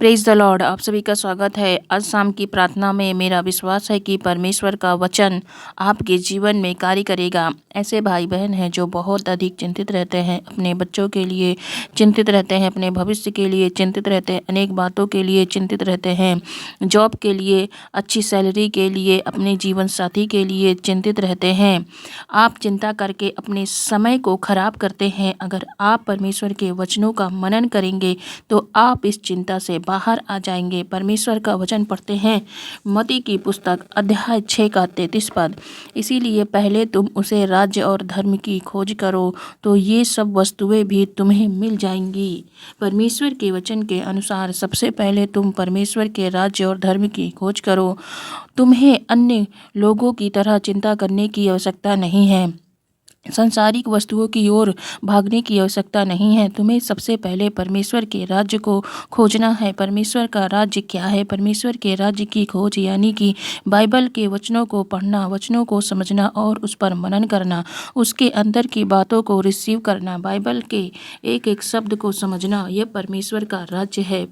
Praise the Lord. आप सभी का स्वागत है। आज शाम की प्रार्थना में मेरा विश्वास है कि परमेश्वर का वचन आपके जीवन में कार्य करेगा। ऐसे भाई बहन हैं जो बहुत अधिक चिंतित रहते हैं, अपने बच्चों के लिए चिंतित रहते हैं, अपने भविष्य के लिए चिंतित रहते हैं, अनेक बातों के लिए चिंतित रहते हैं, जॉब के लिए, अच्छी सैलरी के लिए, अपने जीवन साथी के लिए चिंतित रहते हैं। आप चिंता करके अपने समय को खराब करते हैं। अगर आप परमेश्वर के वचनों का मनन करेंगे तो आप इस चिंता से बाहर आ जाएंगे। परमेश्वर का वचन पढ़ते हैं, मत्ती की पुस्तक अध्याय 6 का 33 पद। इसीलिए पहले तुम उसे राज्य और धर्म की खोज करो तो ये सब वस्तुएं भी तुम्हें मिल जाएंगी। परमेश्वर के वचन के अनुसार सबसे पहले तुम परमेश्वर के राज्य और धर्म की खोज करो। तुम्हें अन्य लोगों की तरह चिंता करने की आवश्यकता नहीं है, संसारिक वस्तुओं की ओर भागने की आवश्यकता नहीं है। तुम्हें सबसे पहले परमेश्वर के राज्य को खोजना है। परमेश्वर का राज्य क्या है? परमेश्वर के राज्य की खोज यानी कि बाइबल के वचनों को पढ़ना, वचनों को समझना और उस पर मनन करना, उसके अंदर की बातों को रिसीव करना, बाइबल के एक एक शब्द को समझना, यह परमेश्वर का राज्य है।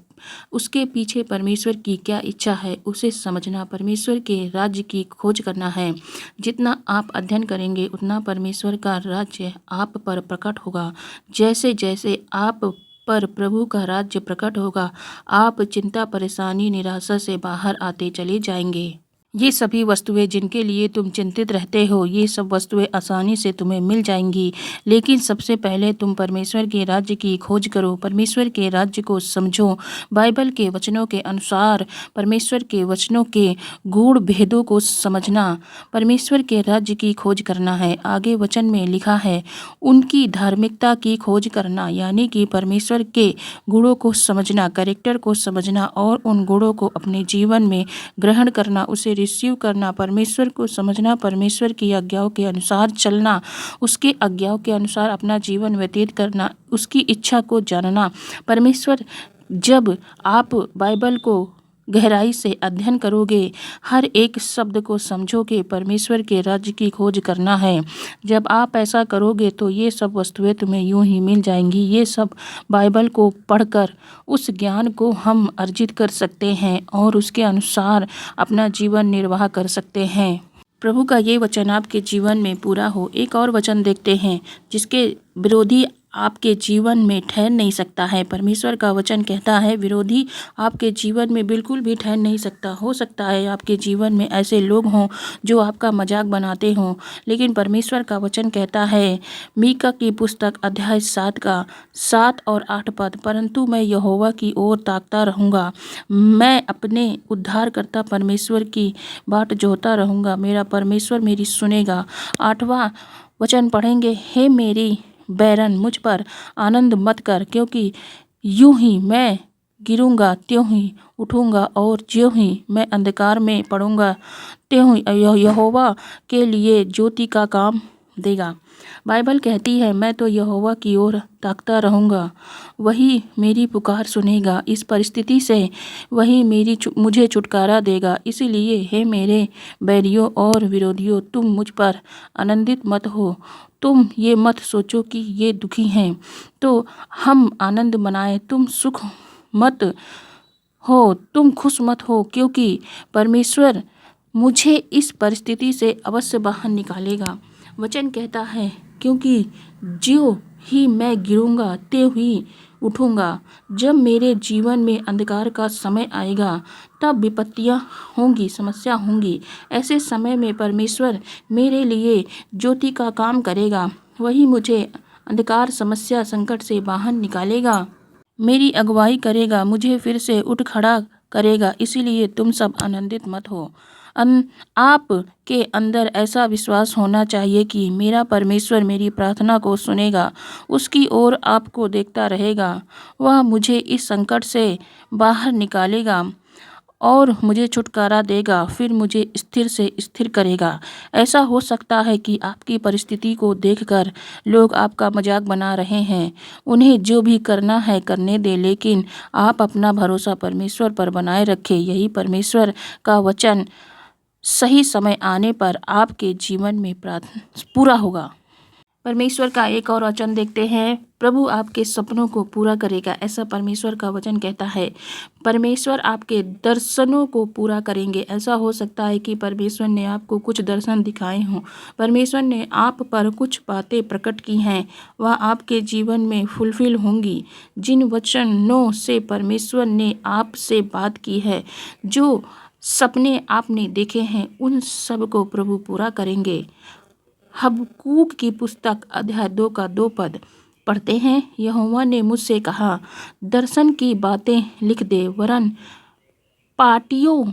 उसके पीछे परमेश्वर की क्या इच्छा है उसे समझना, परमेश्वर के राज्य की खोज करना है। जितना आप अध्ययन करेंगे उतना परमेश्वर का राज्य आप पर प्रकट होगा। जैसे जैसे आप पर प्रभु का राज्य प्रकट होगा, आप चिंता, परेशानी, निराशा से बाहर आते चले जाएंगे। ये सभी वस्तुएं जिनके लिए तुम चिंतित रहते हो, ये सब वस्तुएं आसानी से तुम्हें मिल जाएंगी। लेकिन सबसे पहले तुम परमेश्वर के राज्य की खोज करो, परमेश्वर के राज्य को समझो। बाइबल के वचनों के अनुसार परमेश्वर के वचनों के गूढ़ भेदों को समझना, परमेश्वर के राज्य की खोज करना है। आगे वचन में लिखा है, उनकी धार्मिकता की खोज करना, यानी कि परमेश्वर के गुणों को समझना, कैरेक्टर को समझना और उन गुणों को अपने जीवन में ग्रहण करना, उसे रिसीव करना, परमेश्वर को समझना, परमेश्वर की आज्ञाओं के अनुसार चलना, उसके आज्ञाओं के अनुसार अपना जीवन व्यतीत करना, उसकी इच्छा को जानना। परमेश्वर, जब आप बाइबल को गहराई से अध्ययन करोगे, हर एक शब्द को समझोगे, परमेश्वर के राज्य की खोज करना है। जब आप ऐसा करोगे तो ये सब वस्तुएं तुम्हें यूं ही मिल जाएंगी। ये सब बाइबल को पढ़कर उस ज्ञान को हम अर्जित कर सकते हैं और उसके अनुसार अपना जीवन निर्वाह कर सकते हैं। प्रभु का ये वचन आपके जीवन में पूरा हो। एक और वचन देखते हैं जिसके विरोधी आपके जीवन में ठहर नहीं सकता है। परमेश्वर का वचन कहता है, विरोधी आपके जीवन में बिल्कुल भी ठहर नहीं सकता। हो सकता है आपके जीवन में ऐसे लोग हों जो आपका मजाक बनाते हों, लेकिन परमेश्वर का वचन कहता है, मीका की पुस्तक अध्याय 7 का 7 और 8 पद, परंतु मैं यहोवा की ओर ताकता रहूँगा, मैं अपने उद्धारकर्ता परमेश्वर की बाट जोहता रहूँगा, मेरा परमेश्वर मेरी सुनेगा। 8वां वचन पढ़ेंगे, हे मेरी बैरन मुझ पर आनंद मत कर, क्योंकि यूं ही मैं गिरूंगा त्यों ही उठूंगा और ज्यों ही मैं अंधकार में पड़ूंगा त्यों ही यहोवा के लिए ज्योति का काम देगा। बाइबल कहती है, मैं तो यहोवा की ओर ताकता रहूँगा, वही मेरी पुकार सुनेगा। इस परिस्थिति से वही मुझे छुटकारा देगा। इसलिए हे मेरे बैरियों और विरोधियों, तुम मुझ पर आनंदित मत हो। तुम ये मत सोचो कि ये दुखी हैं तो हम आनंद मनाएं। तुम सुख मत हो, तुम खुश मत हो, क्योंकि परमेश्वर मुझे इस परिस्थिति से अवश्य बाहर निकालेगा। वचन कहता है, क्योंकि ज्यों ही मैं गिरूंगा त्यों ही उठूंगा। जब मेरे जीवन में अंधकार का समय आएगा, तब विपत्तियां होंगी, समस्या होंगी। ऐसे समय में परमेश्वर मेरे लिए ज्योति का काम करेगा, वही मुझे अंधकार, समस्या, संकट से बाहर निकालेगा, मेरी अगुवाई करेगा, मुझे फिर से उठ खड़ा करेगा। इसीलिए तुम सब आनंदित मत हो। आप के अंदर ऐसा विश्वास होना चाहिए कि मेरा परमेश्वर मेरी प्रार्थना को सुनेगा, उसकी ओर आपको देखता रहेगा, वह मुझे इस संकट से बाहर निकालेगा और मुझे छुटकारा देगा, फिर मुझे स्थिर से स्थिर करेगा। ऐसा हो सकता है कि आपकी परिस्थिति को देखकर लोग आपका मजाक बना रहे हैं, उन्हें जो भी करना है करने दे, लेकिन आप अपना भरोसा परमेश्वर पर बनाए रखें। यही परमेश्वर का वचन सही समय आने पर आपके जीवन में पूरा होगा। परमेश्वर का एक और वचन देखते हैं, प्रभु आपके सपनों को पूरा करेगा, ऐसा परमेश्वर का वचन कहता है। परमेश्वर आपके दर्शनों को पूरा करेंगे। ऐसा हो सकता है कि परमेश्वर ने आपको कुछ दर्शन दिखाए हों, परमेश्वर ने आप पर कुछ बातें प्रकट की हैं, वह आपके जीवन में फुलफिल होंगी। जिन वचनों से परमेश्वर ने आपसे बात की है, जो सपने आपने देखे हैं, उन सब को प्रभु पूरा करेंगे। हबक्कूक की पुस्तक अध्याय 2 का 2 पद पढ़ते हैं, यहोवा ने मुझसे कहा, दर्शन की बातें लिख दे, वरन पाटियों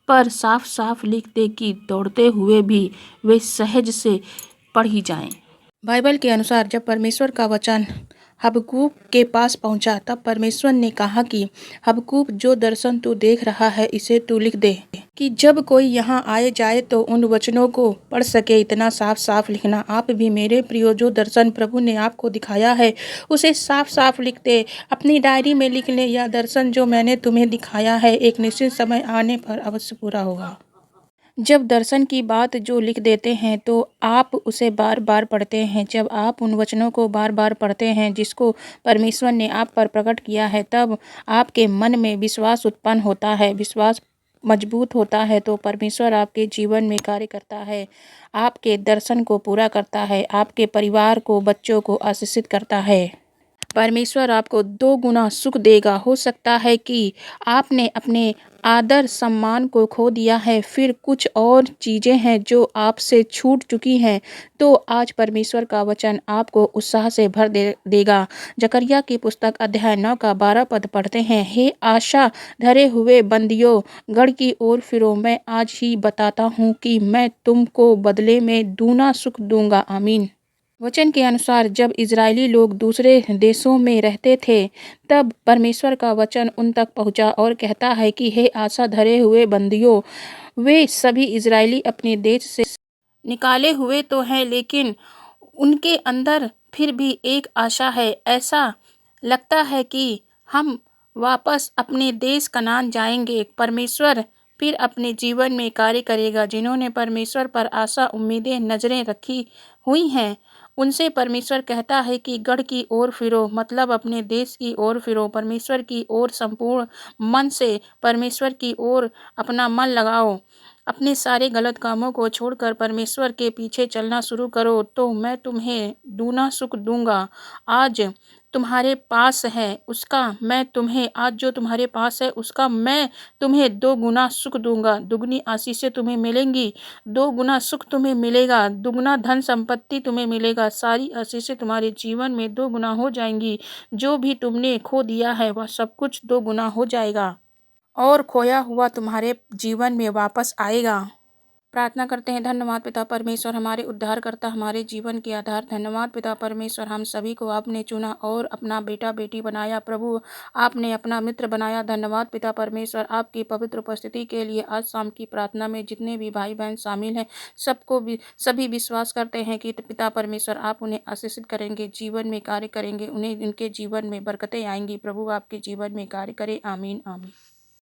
पर साफ साफ लिख दे कि दौड़ते हुए भी वे सहज से पढ़ी जाएं। बाइबल के अनुसार जब परमेश्वर का वचन हबक्कूक के पास पहुंचा, तब परमेश्वर ने कहा कि हबक्कूक, जो दर्शन तू देख रहा है इसे तू लिख दे, कि जब कोई यहाँ आए जाए तो उन वचनों को पढ़ सके। इतना साफ साफ लिखना। आप भी मेरे प्रियो, जो दर्शन प्रभु ने आपको दिखाया है उसे साफ साफ लिख दे, अपनी डायरी में लिख ले। यह दर्शन जो मैंने तुम्हें दिखाया है एक निश्चित समय आने पर अवश्य पूरा होगा। जब दर्शन की बात जो लिख देते हैं तो आप उसे बार बार पढ़ते हैं। जब आप उन वचनों को बार बार पढ़ते हैं जिसको परमेश्वर ने आप पर प्रकट किया है, तब आपके मन में विश्वास उत्पन्न होता है। विश्वास मजबूत होता है तो परमेश्वर आपके जीवन में कार्य करता है, आपके दर्शन को पूरा करता है, आपके परिवार को, बच्चों को आशीषित करता है। परमेश्वर आपको 2 गुना सुख देगा। हो सकता है कि आपने अपने आदर सम्मान को खो दिया है, फिर कुछ और चीज़ें हैं जो आपसे छूट चुकी हैं, तो आज परमेश्वर का वचन आपको उत्साह से भर देगा। जकरिया की पुस्तक अध्याय 9 का 12 पद पढ़ते हैं, हे आशा धरे हुए बंदियों, गढ़ की ओर फिरो। मैं आज ही बताता हूँ कि मैं तुमको बदले में दूना सुख दूंगा। आमीन। वचन के अनुसार जब इजरायली लोग दूसरे देशों में रहते थे, तब परमेश्वर का वचन उन तक पहुंचा और कहता है कि हे आशा धरे हुए बंदियों, वे सभी इजरायली अपने देश से निकाले हुए तो हैं, लेकिन उनके अंदर फिर भी एक आशा है। ऐसा लगता है कि हम वापस अपने देश कनान जाएंगे। परमेश्वर फिर अपने जीवन में कार्य करेगा। जिन्होंने परमेश्वर पर आशा, उम्मीदें, नजरें रखी हुई हैं, उनसे परमेश्वर कहता है कि गढ़ की ओर फिरो, मतलब अपने देश की ओर फिरो। परमेश्वर की ओर संपूर्ण मन से परमेश्वर की ओर अपना मन लगाओ। अपने सारे गलत कामों को छोड़कर परमेश्वर के पीछे चलना शुरू करो, तो मैं तुम्हें दूना सुख दूंगा। आज तुम्हारे पास है उसका मैं तुम्हें आज जो तुम्हारे पास है उसका मैं तुम्हें 2 गुना सुख दूंगा। दुगनी आशीषें तुम्हें मिलेंगी, 2 गुना सुख तुम्हें मिलेगा, दुगना धन संपत्ति तुम्हें मिलेगा। सारी आशीषें तुम्हारे जीवन में 2 गुना हो जाएंगी। जो भी तुमने खो दिया है वह सब कुछ 2 गुना हो जाएगा और खोया हुआ तुम्हारे जीवन में वापस आएगा। प्रार्थना करते हैं। धन्यवाद पिता परमेश्वर, हमारे उद्धारकर्ता, हमारे जीवन के आधार। धन्यवाद पिता परमेश्वर, हम सभी को आपने चुना और अपना बेटा बेटी बनाया। प्रभु, आपने अपना मित्र बनाया। धन्यवाद पिता परमेश्वर, आपकी पवित्र उपस्थिति के लिए। आज शाम की प्रार्थना में जितने भी भाई बहन शामिल हैं, सबको भी सभी विश्वास करते हैं कि पिता परमेश्वर आप उन्हें आशीषित करेंगे, जीवन में कार्य करेंगे, उन्हें उनके जीवन में बरकतें आएंगी। प्रभु आपके जीवन में कार्य करें। आमीन आमीन।